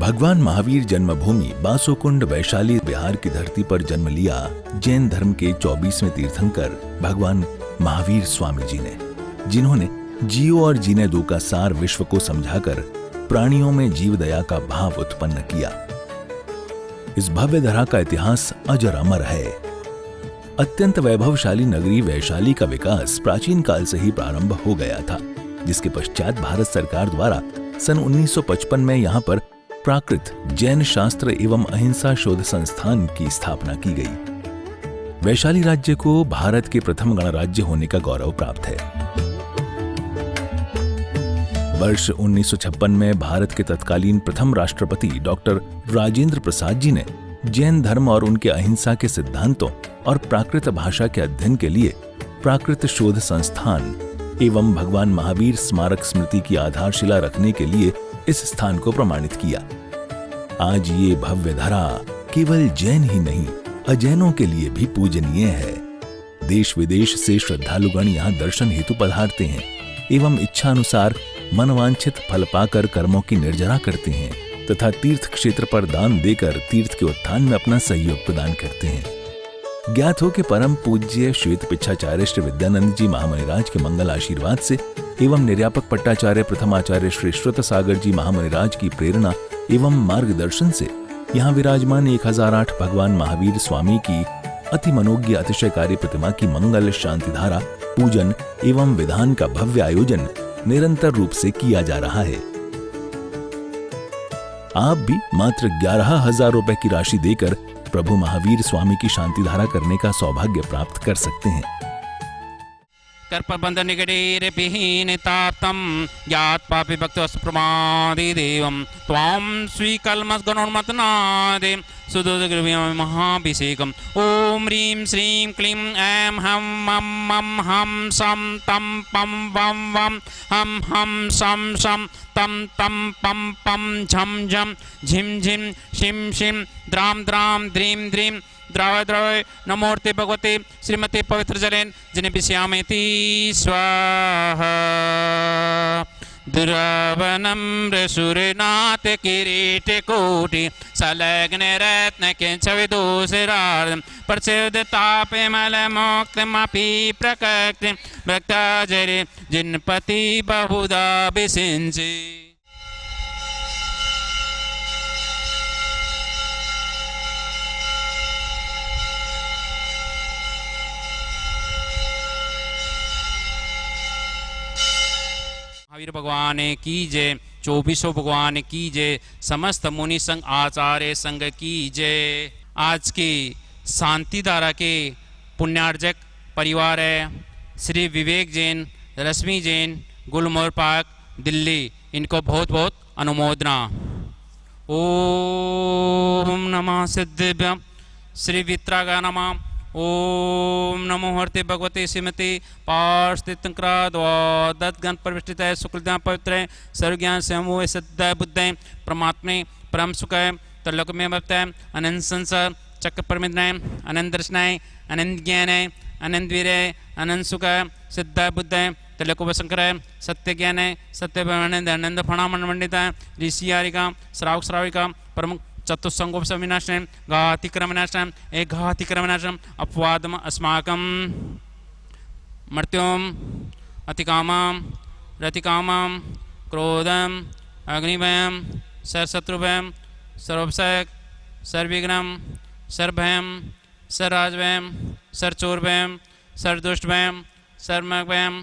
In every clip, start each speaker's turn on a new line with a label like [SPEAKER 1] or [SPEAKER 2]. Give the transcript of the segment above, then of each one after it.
[SPEAKER 1] भगवान महावीर जन्मभूमि बासोकुंड वैशाली बिहार की धरती पर जन्म लिया जैन धर्म के 24वें तीर्थंकर भगवान महावीर स्वामी जी ने, जिन्होंने जियो और जीने दो का सार विश्व को समझाकर प्राणियों में जीव दया का भाव उत्पन्न किया। इस भव्य धरा का इतिहास अजर अमर है। अत्यंत वैभवशाली नगरी वैशाली का विकास प्राचीन काल से ही प्रारंभ हो गया था, जिसके पश्चात भारत सरकार द्वारा सन 1955 में यहाँ पर प्राकृत जैन शास्त्र एवं अहिंसा शोध संस्थान की स्थापना की गई। वैशाली राज्य को भारत के प्रथम गणराज्य होने का गौरव प्राप्त है। वर्ष 1956 में भारत के तत्कालीन प्रथम राष्ट्रपति डॉक्टर राजेंद्र प्रसाद जी ने जैन धर्म और उनके अहिंसा के सिद्धांतों और प्राकृत भाषा के अध्ययन के लिए प्राकृत शोध संस्थान एवं भगवान महावीर स्मारक स्मृति की आधारशिला रखने के लिए इस स्थान को प्रमाणित किया। आज ये भव्य धरा केवल जैन ही नहीं, अजैनों के लिए भी पूजनीय है। देश विदेश से श्रद्धालुगण यहाँ दर्शन हेतु पधारते हैं एवं इच्छा अनुसार मनवांछित फल पाकर कर्मों की निर्जरा करते हैं तथा तीर्थ क्षेत्र पर दान देकर तीर्थ के उत्थान में अपना सहयोग प्रदान करते हैं। ज्ञात हो कि परम पूज्य श्वेत पिच्छाचार्य श्री विद्यानंद जी महामुनिराज के मंगल आशीर्वाद से एवं निर्यापक पट्टाचार्य प्रथमाचार्य श्री श्रुत सागर जी महामुनिराज की प्रेरणा एवं मार्गदर्शन से यहाँ विराजमान 1008 भगवान महावीर स्वामी की अति मनोज्ञ अतिशयकारी प्रतिमा की मंगल शांति धारा पूजन एवं विधान का भव्य आयोजन निरंतर रूप से किया जा रहा है। आप भी मात्र 11,000 रुपए की राशि देकर प्रभु महावीर स्वामी की शांति धारा करने का सौभाग्य प्राप्त कर सकते हैं।
[SPEAKER 2] कर्पबंध निगडीर विहीनताप्तं ज्ञात पापी भक्तवस्तु प्रमादि देवं त्वां स्वीकल्मसगणोन्मतनादे सुदोदग्रव्यं महाभिषेकम् ओम ह्रीं श्रीं क्लीं ऐं हं मं मं हं सं तं पं वं वं हं हं सं सं तं तं पं पं झं झं झिं झिं शिं शिं द्रां द्रां द्रीं द्रीं द्रव द्रव नमोर्ते भगवते श्रीमते पवित्र जलेन जिन्हें विषयामेति स्वाहा दुरावनम रसुरनाथ किरीट कोटि सलग्न रत्न किंचविदूषरार्धं प्रसिद्ध तापे मल मोक्तमपि प्रकृति भक्ताजरे जिनपति बहुधा विसिंचि। महावीर भगवान की जय, 24 भगवान की जय, समस्त मुनि संघ आचार्य संघ की जय। आज की शांति धारा के पुण्यार्जक परिवार है श्री विवेक जैन, रश्मि जैन, गुलमोहर पार्क, दिल्ली। इनको बहुत बहुत अनुमोदना। ओम नमः सिद्धिभ्यं श्री वित्रागा नमः। ओम नमो हरते भगवते श्रीमते पार्षदितंक्राद्वादत गण परिष्ठित शुक्लद्या पवित्र सर्वज्ञान समूह सिद्ध बुद्ध परमात्मे परम सुख त्रिलोक में वर्तय अनंत संसार चक्र परमिद्राय अनंत दर्शनाय अनंत ज्ञानाय अनंत वीर्य अनंत सुख सिद्ध बुद्ध त्रिलोक शंकर सत्य ज्ञान सत्य आनंद फणामण मंडित ऋषि आरिका श्रावक श्राविका प्रमुख चतुस्संगोप विनाशनम घातिक्रमनाशनम एक घातिक्रमनाशनम अपवादम अस्माकं मर्त्योम अतिकामं रतिकामं क्रोधम अग्निभयम सर्वशत्रुभयम सर्वोपसक सर्वविघ्नं सर्वभयम सर्वराजभयम सर्वचोरभयम सर्वदुष्टभयम सर्वमृगभयम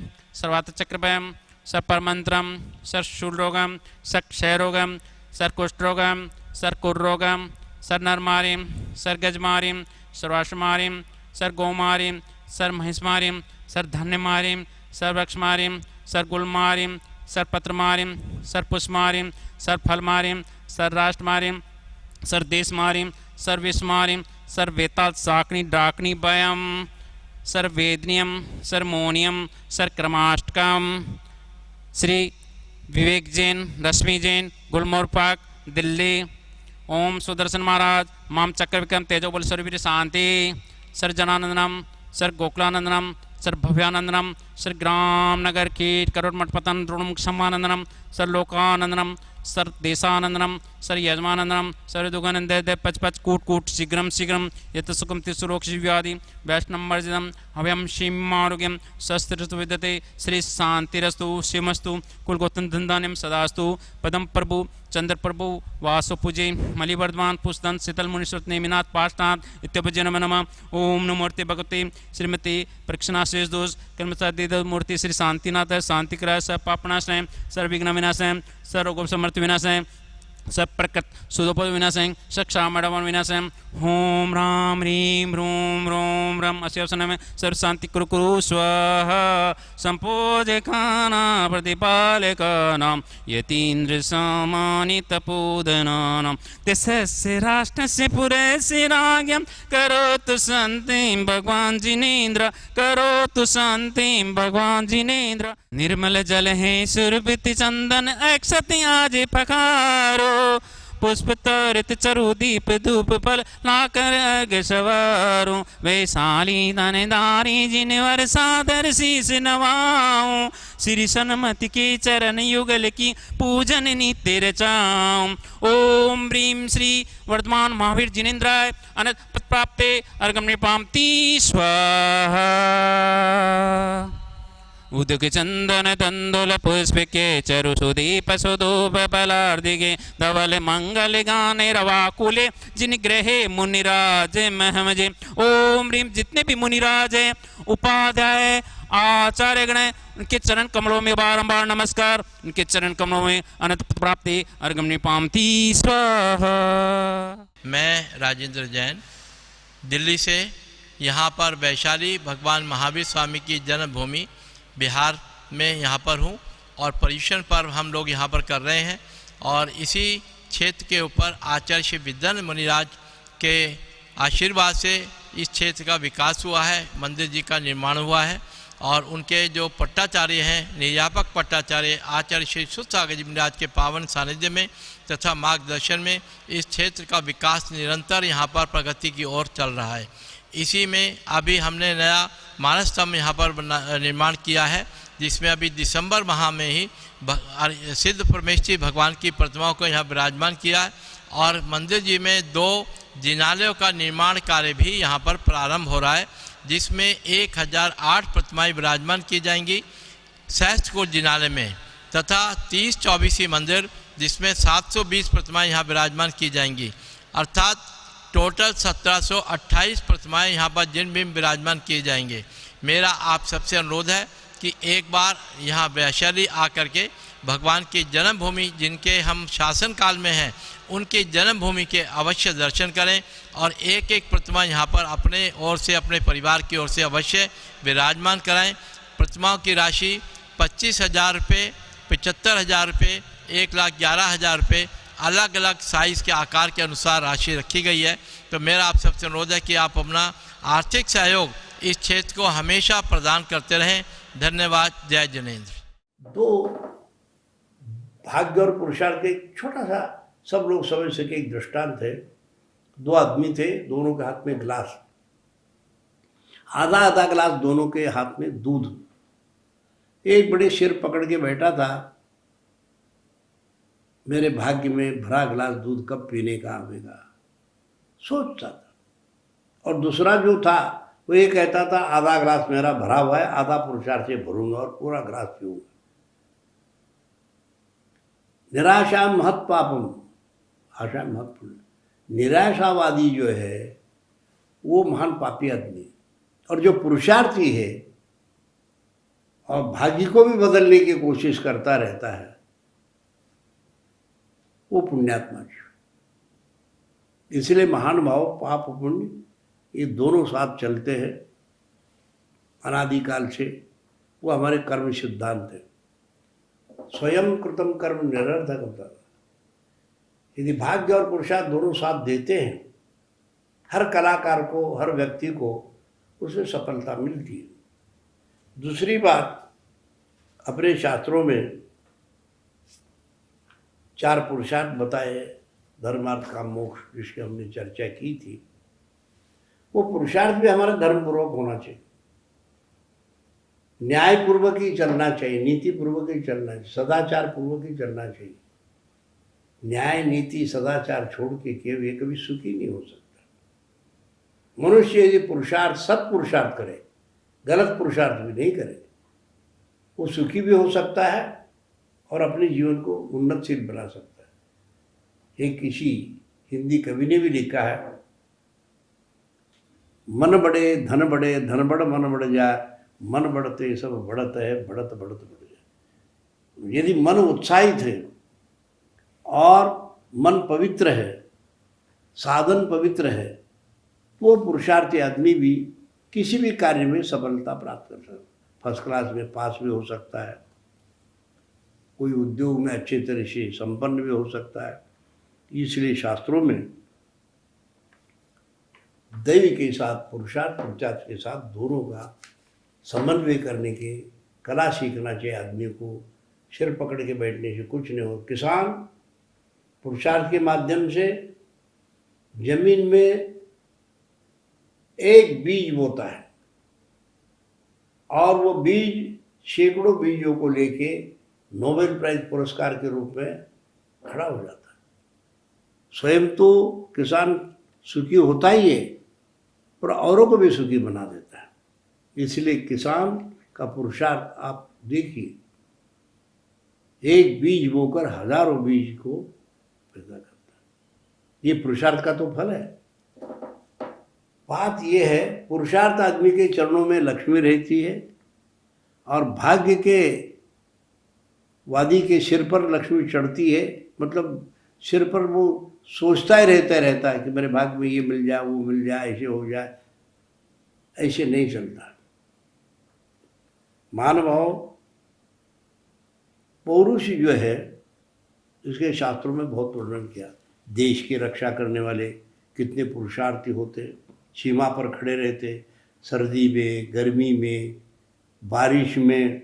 [SPEAKER 2] सर्वातचक्रभयम सर्वपरमंत्रम सर्वशूलरोगम सर्वक्षयरोगम सर्वकुष्ठरोगम सर्वकुर्रोगम सर्वनरमारिम सर्वगजमारिम सर्वाश्वमारिम सर्वगोमारिम सर्वमहिषमारिम सर्वधन्यमारिम सर्ववृक्षमारिम सर्वगुलमारिम सर्वपत्रमारिम सर्वपुष्पमारिम सर्वफलमारिम सर्वराष्ट्रमारिम सर्वदेशमारिम सर्वविश्वमारिम सर्ववेताल साकनी डाकनी भयम सर्ववेदनियम सर्वमोनियम सर्वक्रमाष्टकम। श्री विवेक जैन, रश्मि जैन, गुलमोहर पार्क, दिल्ली। ओम सुदर्शन महाराज माम चक्र विक्रम तेजोबल सर्वीर शांति sir जनानंदनम sir गोकुलानंदनम sir Bhavyanandanam Shri ग्राम नगर कीट करोड़ मठ पतन द्रोणमुख सम्मानंदनम सर लोकानंदनम सर देशानंदनम सर यजमानंदनम सर दुगानंद पच पच कूट कूट शीघ्रम शीघ्रम यत सुखम तिसुरोक्ष व्याधि वैष्णव वर्जितम हव्यम शिम आरोग्यम शस्त्र विद्यते श्री शांतिरस्तु शिवमस्तु कुलगोतन धंधान्यम सदास्तु पदम प्रभु चंद्र प्रभु वासु पूजे मलिवर्धमान पुष्दन शीतल मुनिश्रुत नेमिनाथ पाष्टाथ इत्यपजन नम ओम नमूर्ति भगवती श्रीमती प्रक्षणा शेष दोष कर्मचारी मूर्ति श्री शांतिनाथ शांतिग्रह स पापनाशय सर्वविघ्न विनाशय सर्वगोप समर्थ विनाशय सब प्रकट सुदोपद विनाशय सक्षामणवन विनाशय होम राम ह्रीम ह्रूम रोम रम अस्य अवसन में सर्व शांति कुरु कुरु स्वः संपोजकाना प्रतिपालकानां यतीन्द्र समानित पूदनानां देशस्य राष्ट्रस्य पुरस्य राज्ञं करोतु शान्तिं भगवान् जिनेन्द्र करोतु शान्तिं भगवान् जिनेन्द्र निर्मल जल है सुरभित चंदन अक्षति आज पखारो पुष्प तरित चरु दीप धूप फल लाकर अग सवारो वैशाली धनदारी जिनवर सादर शीस नवाऊं श्री सन्मति के चरण युगल की पूजन नित्य रचाऊं ओम ह्रीम श्री वर्धमान महावीर जिनेन्द्राय अनंत पद प्राप्ते अर्घम निपामति स्वाहा उदक चंदन तंदुल पुष्प के चरु सुदीप सुधूप बलार्दिगे धवल मंगल गाने रवाकुले जिन ग्रहे मुनिराज महमजे ओम ह्रीम जितने भी मुनिराज हैं उपाध्याय आचार्य गण उनके चरण कमलों में बारंबार नमस्कार उनके चरण कमलों में अनंत प्राप्ति अर्घम निपामति स्वाहा।
[SPEAKER 3] मैं राजेंद्र जैन दिल्ली से यहाँ पर वैशाली भगवान महावीर स्वामी की जन्मभूमि बिहार में यहाँ पर हूँ और पर्युषण पर्व हम लोग यहाँ पर कर रहे हैं और इसी क्षेत्र के ऊपर आचार्य श्री विद्यानंद मुनिराज के आशीर्वाद से इस क्षेत्र का विकास हुआ है, मंदिर जी का निर्माण हुआ है और उनके जो पट्टाचार्य हैं निर्यापक पट्टाचार्य आचार्य श्री सुसागर जी मुनिराज के पावन सानिध्य में तथा मार्गदर्शन में इस क्षेत्र का विकास निरंतर यहाँ पर प्रगति की ओर चल रहा है। इसी में अभी हमने नया मानस स्तंभ यहाँ पर निर्माण किया है जिसमें अभी दिसंबर माह में ही सिद्ध परमेश्वरी भगवान की प्रतिमाओं को यहाँ विराजमान किया है और मंदिर जी में 2 जिनालयों का निर्माण कार्य भी यहाँ पर प्रारंभ हो रहा है जिसमें 1008 प्रतिमाएं विराजमान की जाएंगी सहस्त्रकुंड जिनालय में तथा 30-24 मंदिर जिसमें 720 प्रतिमाएं यहाँ विराजमान की जाएंगी अर्थात टोटल 1728 प्रतिमाएं यहाँ पर जिन भी विराजमान किए जाएंगे। मेरा आप सबसे अनुरोध है कि एक बार यहाँ वैशाली आकर के भगवान की जन्मभूमि जिनके हम शासन काल में हैं उनकी जन्मभूमि के अवश्य दर्शन करें और एक एक प्रतिमा यहाँ पर अपने ओर से अपने परिवार की ओर से अवश्य विराजमान कराएं। प्रतिमाओं की राशि 25,000 रुपये, 75,000 रुपये, 1,11,000 रुपये अलग अलग साइज़ के आकार के अनुसार राशि रखी गई है। तो मेरा आप सबसे अनुरोध है कि आप अपना आर्थिक सहयोग इस क्षेत्र को हमेशा प्रदान करते रहें। धन्यवाद। जय जिनेन्द्र।
[SPEAKER 4] 2 भाग्य और पुरुषार्थ के छोटा सा सब लोग समझ सके एक दृष्टांत है। 2 आदमी थे, दोनों के हाथ में गिलास, आधा आधा गिलास दोनों के हाथ में दूध। एक बड़े सिर पकड़ के बैठा था, मेरे भाग्य में भरा गिलास दूध कब पीने का आवेगा सोचता था। और दूसरा जो था वो ये कहता था आधा गिलास मेरा भरा हुआ है, आधा पुरुषार्थ से भरूंगा और पूरा गिलास पीऊंगा। निराशा महत पापम, आशा महत पुण्य। निराशावादी जो है वो महान पापी आदमी, और जो पुरुषार्थी है और भाग्य को भी बदलने की कोशिश करता रहता है वो पुण्यात्मा जीव। इसलिए महान भाव पाप पुण्य ये दोनों साथ चलते हैं अनादिकाल से। वो हमारे कर्म सिद्धांत है। स्वयं कृतम कर्म निरर्थक होता है। यदि भाग्य और पुरुषार्थ दोनों साथ देते हैं, हर कलाकार को, हर व्यक्ति को उसमें सफलता मिलती है। दूसरी बात, अपने शास्त्रों में 4 पुरुषार्थ बताए, धर्मार्थ काम मोक्ष, जिसकी हमने चर्चा की थी। वो पुरुषार्थ भी हमारा धर्मपूर्वक होना चाहिए। न्यायपूर्वक ही चलना चाहिए, नीतिपूर्वक ही चलना चाहिए, सदाचार पूर्वक ही चलना चाहिए। न्याय नीति सदाचार छोड़ के केवल ये कभी सुखी नहीं हो सकता। मनुष्य यदि पुरुषार्थ सत्पुरुषार्थ करे, गलत पुरुषार्थ भी नहीं करे, वो सुखी भी हो सकता है और अपने जीवन को उन्नतशील बना सकता है। एक किसी हिंदी कवि ने भी लिखा है, मन बढ़े धन बढ़े, धन बढ़ मन बढ़ जाए, मन बढ़ते सब बढ़त है, बढ़त बढ़त बढ़ जाए। यदि मन उत्साहित है और मन पवित्र है, साधन पवित्र है, वो पुरुषार्थी आदमी भी किसी भी कार्य में सफलता प्राप्त कर सकता है। फर्स्ट क्लास में पास भी हो सकता है, कोई उद्योग में अच्छे तरह से संपन्न भी हो सकता है। इसलिए शास्त्रों में दैव के साथ पुरुषार्थ पुरुषार्थ के साथ दोनों का समन्वय करने की कला सीखना चाहिए आदमी को। सिर पकड़ के बैठने से कुछ नहीं हो। किसान पुरुषार्थ के माध्यम से जमीन में एक बीज बोता है और वो बीज सैकड़ों बीजों को लेके नोबेल प्राइज पुरस्कार के रूप में खड़ा हो जाता है। स्वयं तो किसान सुखी होता ही है, पर औरों को भी सुखी बना देता है। इसलिए किसान का पुरुषार्थ आप देखिए, एक बीज बोकर हजारों बीज को पैदा करता है। ये पुरुषार्थ का तो फल है। बात यह है, पुरुषार्थ आदमी के चरणों में लक्ष्मी रहती है और भाग्य के वादी के सिर पर लक्ष्मी चढ़ती है। मतलब सिर पर वो सोचता ही रहता है कि मेरे भाग्य में ये मिल जाए, वो मिल जाए, ऐसे हो जाए। ऐसे नहीं चलता। मानव पौरुष जो है, इसके शास्त्रों में बहुत वर्णन किया। देश की रक्षा करने वाले कितने पुरुषार्थी होते, सीमा पर खड़े रहते, सर्दी में, गर्मी में, बारिश में,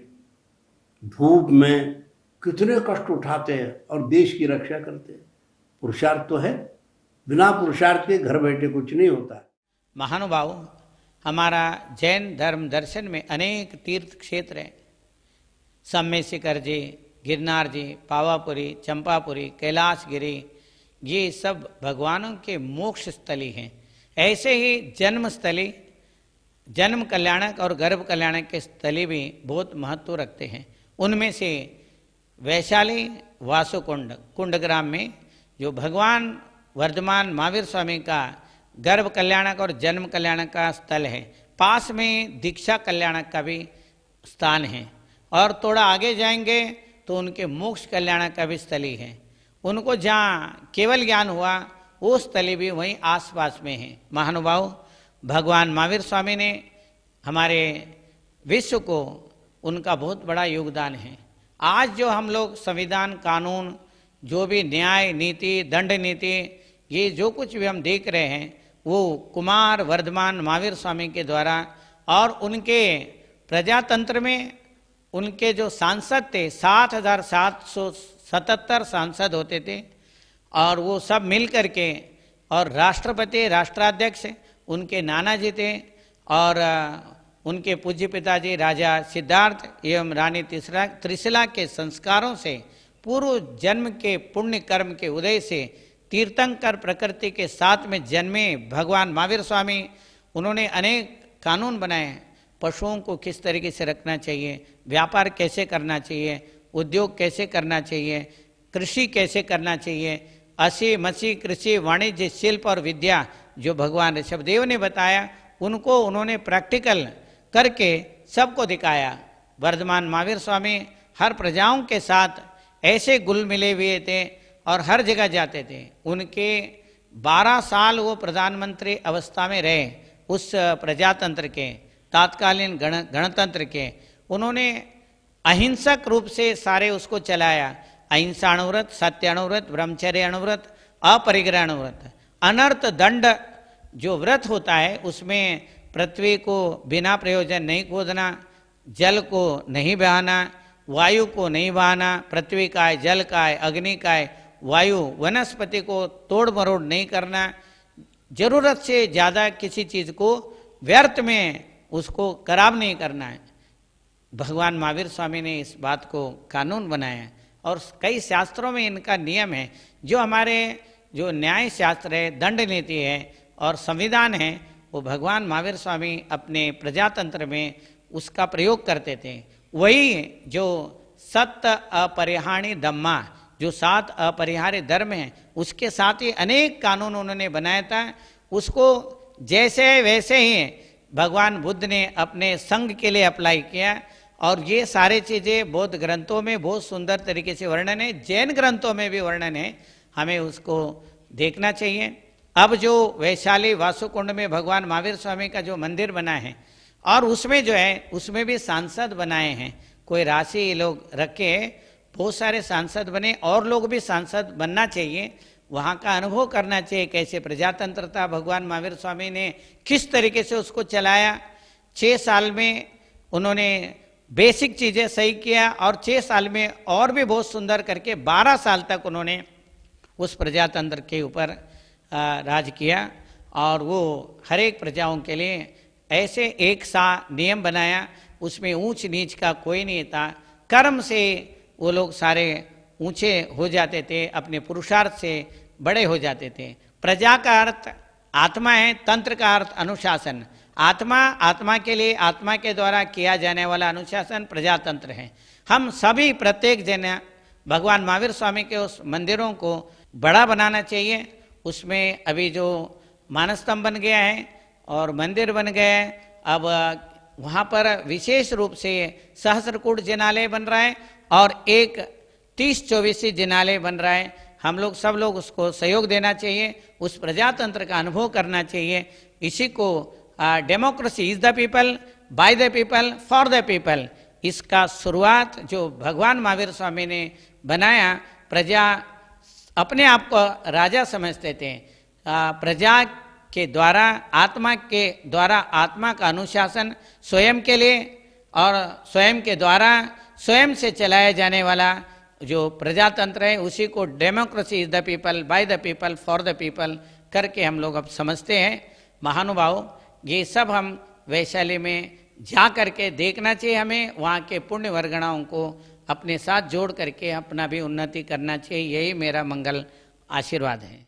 [SPEAKER 4] धूप में कितने कष्ट उठाते हैं और देश की रक्षा करते हैं। पुरुषार्थ तो है, बिना पुरुषार्थ के घर बैठे कुछ नहीं होता।
[SPEAKER 5] महानुभाव, हमारा जैन धर्म दर्शन में अनेक तीर्थ क्षेत्र हैं। सम्य शिखर जी, गिरनार जी, पावापुरी, चंपापुरी, कैलाशगिरी, ये सब भगवानों के मोक्ष स्थली हैं। ऐसे ही जन्म स्थली, जन्म कल्याणक और गर्भ कल्याणक के स्थली भी बहुत महत्व रखते हैं। उनमें से वैशाली वासुकुंड कुंडग्राम में जो भगवान वर्धमान महावीर स्वामी का गर्भ कल्याणक और जन्म कल्याणक का स्थल है, पास में दीक्षा कल्याणक का भी स्थान है और थोड़ा आगे जाएंगे तो उनके मोक्ष कल्याणक का भी स्थली है। उनको जहाँ केवल ज्ञान हुआ वो स्थली भी वहीं आसपास में है। महानुभाव, भगवान महावीर स्वामी ने हमारे विश्व को, उनका बहुत बड़ा योगदान है। आज जो हम लोग संविधान, कानून, जो भी न्याय नीति, दंड नीति, ये जो कुछ भी हम देख रहे हैं, वो कुमार वर्धमान महावीर स्वामी के द्वारा और उनके प्रजातंत्र में उनके जो सांसद थे, 7,777 सांसद होते थे और वो सब मिल करके, और राष्ट्रपति, राष्ट्राध्यक्ष उनके नाना जी थे और उनके पूज्य पिताजी राजा सिद्धार्थ एवं रानी त्रिशिला के संस्कारों से, पूर्व जन्म के पुण्य कर्म के उदय से तीर्थंकर प्रकृति के साथ में जन्मे भगवान महावीर स्वामी, उन्होंने अनेक कानून बनाए। पशुओं को किस तरीके से रखना चाहिए, व्यापार कैसे करना चाहिए, उद्योग कैसे करना चाहिए, कृषि कैसे करना चाहिए, असी मसी कृषि, वाणिज्य, शिल्प और विद्या जो भगवान ऋषभदेव ने बताया, उनको उन्होंने प्रैक्टिकल करके सबको दिखाया। वर्धमान महावीर स्वामी हर प्रजाओं के साथ ऐसे घुल मिले हुए थे और हर जगह जाते थे। उनके 12 साल वो प्रधानमंत्री अवस्था में रहे, उस प्रजातंत्र के, तात्कालीन गणतंत्र के। उन्होंने अहिंसक रूप से सारे उसको चलाया। अहिंसा अणुव्रत, सत्य अणुव्रत, ब्रह्मचर्य अणुव्रत, अपरिग्रह अणुव्रत। अनर्थ दंड जो व्रत होता है उसमें पृथ्वी को बिना प्रयोजन नहीं खोदना, जल को नहीं बहाना, वायु को नहीं बहाना, पृथ्वी का है, जल का है, अग्नि का है, वायु, वनस्पति को तोड़ मरोड़ नहीं करना, जरूरत से ज़्यादा किसी चीज़ को व्यर्थ में उसको खराब नहीं करना है। भगवान महावीर स्वामी ने इस बात को कानून बनाया और कई शास्त्रों में इनका नियम है। जो हमारे जो न्याय शास्त्र है, दंड नीति है और संविधान है, वो भगवान महावीर स्वामी अपने प्रजातंत्र में उसका प्रयोग करते थे। वही जो सत्य अपरिहार्य धम्मा, जो 7 अपरिहार्य धर्म हैं, उसके साथ ही अनेक कानून उन्होंने बनाया था। उसको जैसे वैसे ही भगवान बुद्ध ने अपने संघ के लिए अप्लाई किया और ये सारे चीज़ें बौद्ध ग्रंथों में बहुत सुंदर तरीके से वर्णन है, जैन ग्रंथों में भी वर्णन है, हमें उसको देखना चाहिए। अब जो वैशाली वासुकुंड में भगवान महावीर स्वामी का जो मंदिर बना है और उसमें जो है उसमें भी सांसद बनाए हैं, कोई राशि लोग रखे, बहुत सारे सांसद बने और लोग भी सांसद बनना चाहिए, वहाँ का अनुभव करना चाहिए कैसे प्रजातंत्र था, भगवान महावीर स्वामी ने किस तरीके से उसको चलाया। 6 साल में उन्होंने बेसिक चीज़ें सही किया और 6 साल में और भी बहुत सुंदर करके 12 साल तक उन्होंने उस प्रजातंत्र के ऊपर राज किया और वो हर एक प्रजाओं के लिए ऐसे एक सा नियम बनाया, उसमें ऊंच नीच का कोई नहीं था। कर्म से वो लोग सारे ऊंचे हो जाते थे, अपने पुरुषार्थ से बड़े हो जाते थे। प्रजा का अर्थ आत्मा है, तंत्र का अर्थ अनुशासन। आत्मा, आत्मा के लिए आत्मा के द्वारा किया जाने वाला अनुशासन प्रजातंत्र है। हम सभी प्रत्येक जन भगवान महावीर स्वामी के उस मंदिरों को बड़ा बनाना चाहिए। उसमें अभी जो मानस्तंभ बन गया है और मंदिर बन गया है, अब वहाँ पर विशेष रूप से सहस्त्रकूट जिनालय बन रहा है और एक 30-24 जिनालय बन रहा है। हम लोग सब लोग उसको सहयोग देना चाहिए, उस प्रजातंत्र का अनुभव करना चाहिए। इसी को democracy is the people, by the people, for the people, इसका शुरुआत जो भगवान महावीर स्वामी ने बनाया। प्रजा अपने आप को राजा समझते थे, प्रजा के द्वारा, आत्मा के द्वारा आत्मा का अनुशासन स्वयं के लिए और स्वयं के द्वारा स्वयं से चलाया जाने वाला जो प्रजातंत्र है, उसी को democracy is the people, by the people, for the people करके हम लोग अब समझते हैं। महानुभाव, ये सब हम वैशाली में जा करके देखना चाहिए। हमें वहाँ के पुण्य वर्गणाओं को अपने साथ जोड़ करके अपना भी उन्नति करना चाहिए। यही मेरा मंगल आशीर्वाद है।